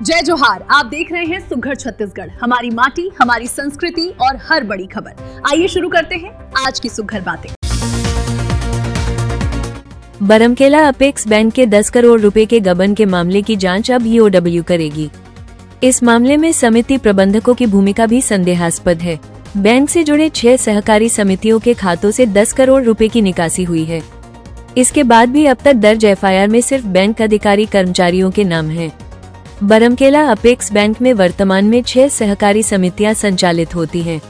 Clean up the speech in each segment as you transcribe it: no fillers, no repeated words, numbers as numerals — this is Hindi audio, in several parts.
जय जोहार। आप देख रहे हैं सुघड़ छत्तीसगढ़, हमारी माटी, हमारी संस्कृति और हर बड़ी खबर। आइए शुरू करते हैं आज की सुघड़ बातें। बरमकेला अपेक्स बैंक के 10 करोड़ रुपए के गबन के मामले की जांच अब ईओडब्ल्यू करेगी। इस मामले में समिति प्रबंधकों की भूमिका भी संदेहास्पद है। बैंक से जुड़े 6 सहकारी समितियों के खातों से 10 करोड़ रुपए की निकासी हुई है। इसके बाद भी अब तक दर्ज एफआईआर में सिर्फ बैंक अधिकारी कर्मचारियों के नाम हैं। बरमकेला अपेक्स बैंक में वर्तमान में 6 सहकारी समितियां संचालित होती हैं।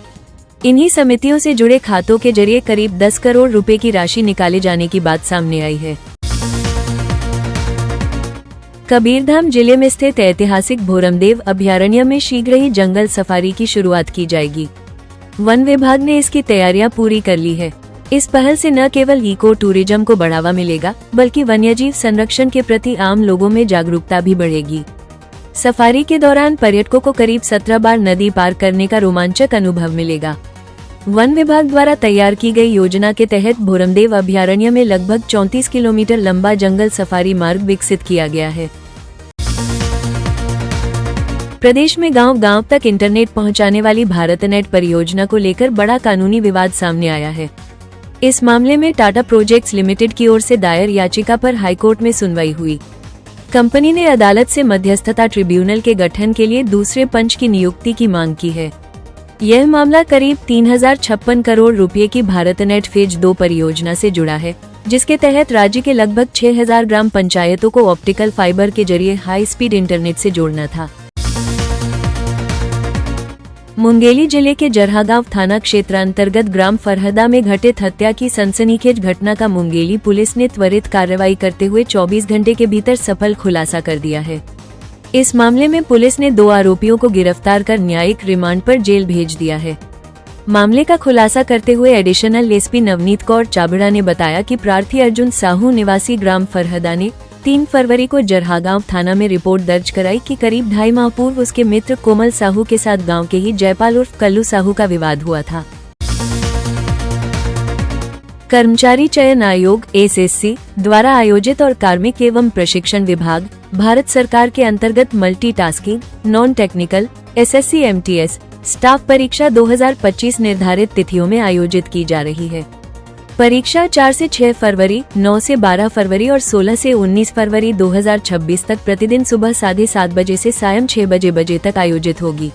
इन्हीं समितियों से जुड़े खातों के जरिए करीब 10 करोड़ रुपए की राशि निकाले जाने की बात सामने आई है। कबीरधाम जिले में स्थित ऐतिहासिक भोरमदेव अभयारण्य में शीघ्र ही जंगल सफारी की शुरुआत की जाएगी। वन विभाग ने इसकी तैयारियां पूरी कर ली है। इस पहल से न केवल इको टूरिज्म को बढ़ावा मिलेगा, बल्कि वन्यजीव संरक्षण के प्रति आम लोगों में जागरूकता भी बढ़ेगी। सफारी के दौरान पर्यटकों को करीब 17 बार नदी पार करने का रोमांचक अनुभव मिलेगा। वन विभाग द्वारा तैयार की गई योजना के तहत भोरमदेव अभयारण्य में लगभग 34 किलोमीटर लंबा जंगल सफारी मार्ग विकसित किया गया है। प्रदेश में गांव-गांव तक इंटरनेट पहुंचाने वाली भारतनेट परियोजना को लेकर बड़ा कानूनी विवाद सामने आया है। इस मामले में टाटा प्रोजेक्ट्स लिमिटेड की ओर से दायर याचिका पर हाईकोर्ट में सुनवाई हुई। कंपनी ने अदालत से मध्यस्थता ट्रिब्यूनल के गठन के लिए दूसरे पंच की नियुक्ति की मांग की है। यह मामला करीब 3056 करोड़ रुपए की भारतनेट फेज 2 परियोजना से जुड़ा है, जिसके तहत राज्य के लगभग 6000 ग्राम पंचायतों को ऑप्टिकल फाइबर के जरिए हाई स्पीड इंटरनेट से जोड़ना था। मुंगेली जिले के जरहागांव थाना क्षेत्र अंतर्गत ग्राम फरहदा में घटित हत्या की सनसनीखेज घटना का मुंगेली पुलिस ने त्वरित कार्रवाई करते हुए 24 घंटे के भीतर सफल खुलासा कर दिया है। इस मामले में पुलिस ने 2 आरोपियों को गिरफ्तार कर न्यायिक रिमांड पर जेल भेज दिया है। मामले का खुलासा करते हुए एडिशनल एसपी नवनीत कौर चाबड़ा ने बताया कि प्रार्थी अर्जुन साहू निवासी ग्राम फरहदा ने 3 फरवरी को जरहागांव थाना में रिपोर्ट दर्ज कराई कि करीब 2.5 माह पूर्व उसके मित्र कोमल साहू के साथ गांव के ही जयपाल उर्फ कल्लू साहू का विवाद हुआ था। कर्मचारी चयन आयोग एसएससी द्वारा आयोजित और कार्मिक एवं प्रशिक्षण विभाग भारत सरकार के अंतर्गत multitasking non technical SSC MTS staff परीक्षा 2025 निर्धारित तिथियों में आयोजित की जा रही है। परीक्षा 4 से 6 फरवरी, 9 से 12 फरवरी और 16 से 19 फरवरी 2026 तक प्रतिदिन सुबह 7:30 बजे से सायं 6 बजे तक आयोजित होगी।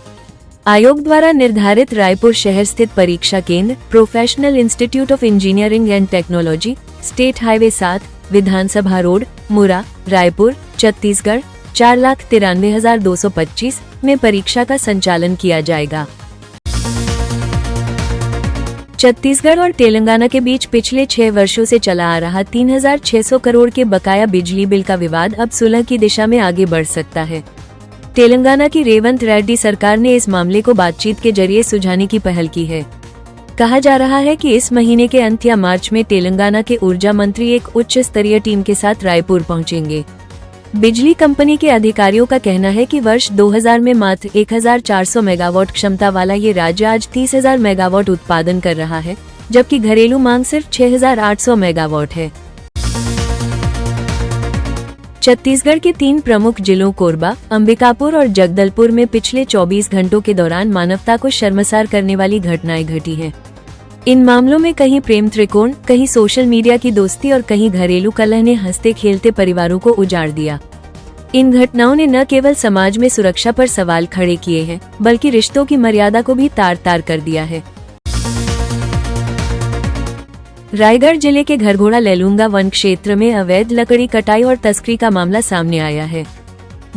आयोग द्वारा निर्धारित रायपुर शहर स्थित परीक्षा केंद्र professional institute of engineering and technology, state highway 7, Vidhan Sabha road, मुरा, रायपुर, छत्तीसगढ़ 4,93,225 में परीक्षा का संचालन किया जाएगा। छत्तीसगढ़ और तेलंगाना के बीच पिछले 6 वर्षों से चला आ रहा 3600 करोड़ के बकाया बिजली बिल का विवाद अब सुलह की दिशा में आगे बढ़ सकता है। तेलंगाना की रेवंत रेड्डी सरकार ने इस मामले को बातचीत के जरिए सुलझाने की पहल की है। कहा जा रहा है कि इस महीने के अंत या मार्च में तेलंगाना के ऊर्जा मंत्री एक उच्च स्तरीय टीम के साथ रायपुर पहुंचेंगे। बिजली कंपनी के अधिकारियों का कहना है कि वर्ष 2000 में मात्र 1400 मेगावाट क्षमता वाला ये राज्य आज 30,000 मेगावाट उत्पादन कर रहा है, जबकि घरेलू मांग सिर्फ 6800 मेगावाट है। छत्तीसगढ़ के 3 प्रमुख जिलों कोरबा, अंबिकापुर और जगदलपुर में पिछले 24 घंटों के दौरान मानवता को शर्मसार करने वाली घटनाएं घटी हैं। इन मामलों में कहीं प्रेम त्रिकोण, कहीं सोशल मीडिया की दोस्ती और कहीं घरेलू कलह ने हंसते खेलते परिवारों को उजाड़ दिया। इन घटनाओं ने न केवल समाज में सुरक्षा पर सवाल खड़े किए हैं, बल्कि रिश्तों की मर्यादा को भी तार-तार कर दिया है। रायगढ़ जिले के घरघोड़ा लेलुंगा वन क्षेत्र में अवैध लकड़ी कटाई और तस्करी का मामला सामने आया है।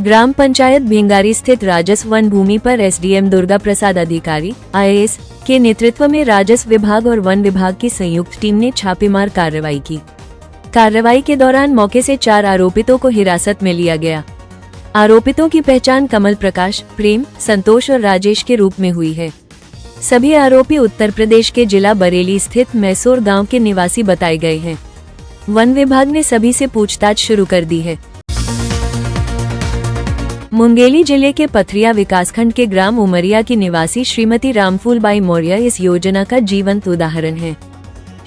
ग्राम पंचायत भिंगारी स्थित राजस्व वन भूमि पर एसडीएम दुर्गा प्रसाद अधिकारी आईएएस के नेतृत्व में राजस्व विभाग और वन विभाग की संयुक्त टीम ने छापेमार कार्रवाई की। कार्रवाई के दौरान मौके से 4 आरोपितों को हिरासत में लिया गया। आरोपितों की पहचान कमल प्रकाश, प्रेम, संतोष और राजेश के रूप में हुई है। सभी आरोपी उत्तर प्रदेश के जिला बरेली स्थित मैसूर गांव के निवासी बताए गए हैं। वन विभाग ने सभी से पूछताछ शुरू कर दी है। मुंगेली जिले के पथरिया विकासखंड के ग्राम उमरिया की निवासी श्रीमती रामफूलबाई मौर्य इस योजना का जीवंत उदाहरण है।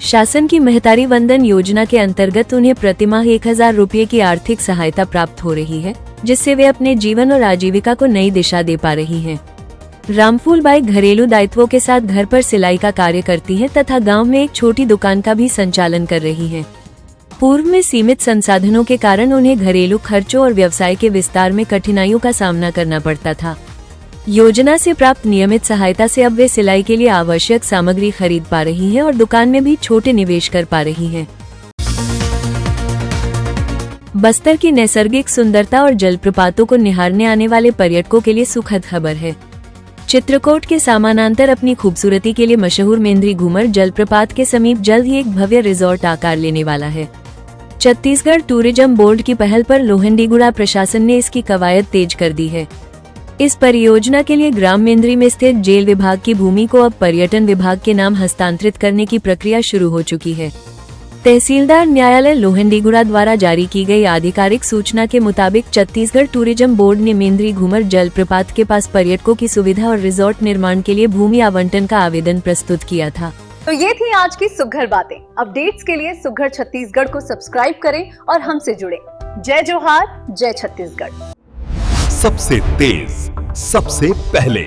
शासन की महतारी वंदन योजना के अंतर्गत उन्हें प्रतिमाह 1000 रुपये की आर्थिक सहायता प्राप्त हो रही है, जिससे वे अपने जीवन और आजीविका को नई दिशा दे पा रही हैं। रामफूल बाई घरेलू दायित्वों के साथ घर पर सिलाई का कार्य करती हैं तथा गांव में एक छोटी दुकान का भी संचालन कर रही हैं। पूर्व में सीमित संसाधनों के कारण उन्हें घरेलू खर्चों और व्यवसाय के विस्तार में कठिनाइयों का सामना करना पड़ता था। योजना से प्राप्त नियमित सहायता से अब वे सिलाई के लिए आवश्यक सामग्री खरीद पा रही हैं और दुकान में भी छोटे निवेश कर पा रही हैं। बस्तर की नैसर्गिक सुंदरता और जलप्रपातों को निहारने आने वाले पर्यटकों के लिए सुखद खबर है। चित्रकूट के समानांतर अपनी खूबसूरती के लिए मशहूर मेंद्री घूमर जलप्रपात के समीप जल्द ही एक भव्य रिजॉर्ट आकार लेने वाला है। छत्तीसगढ़ टूरिज्म बोर्ड की पहल पर लोहंडीगुड़ा प्रशासन ने इसकी कवायद तेज कर दी है। इस परियोजना के लिए ग्राम मेंद्री में स्थित जेल विभाग की भूमि को अब पर्यटन विभाग के नाम हस्तांतरित करने की प्रक्रिया शुरू हो चुकी है। तहसीलदार न्यायालय लोहंडीगुड़ा द्वारा जारी की गई आधिकारिक सूचना के मुताबिक छत्तीसगढ़ टूरिज्म बोर्ड ने मेंद्री घूमर जलप्रपात के पास पर्यटकों की सुविधा और रिजॉर्ट निर्माण के लिए भूमि आवंटन का आवेदन प्रस्तुत किया था। तो ये थी आज की सुघर बातें। अपडेट्स के लिए सुघर छत्तीसगढ़ को सब्सक्राइब करें और हमसे जुड़े। जय जोहार, जय छत्तीसगढ़। सबसे तेज, सबसे पहले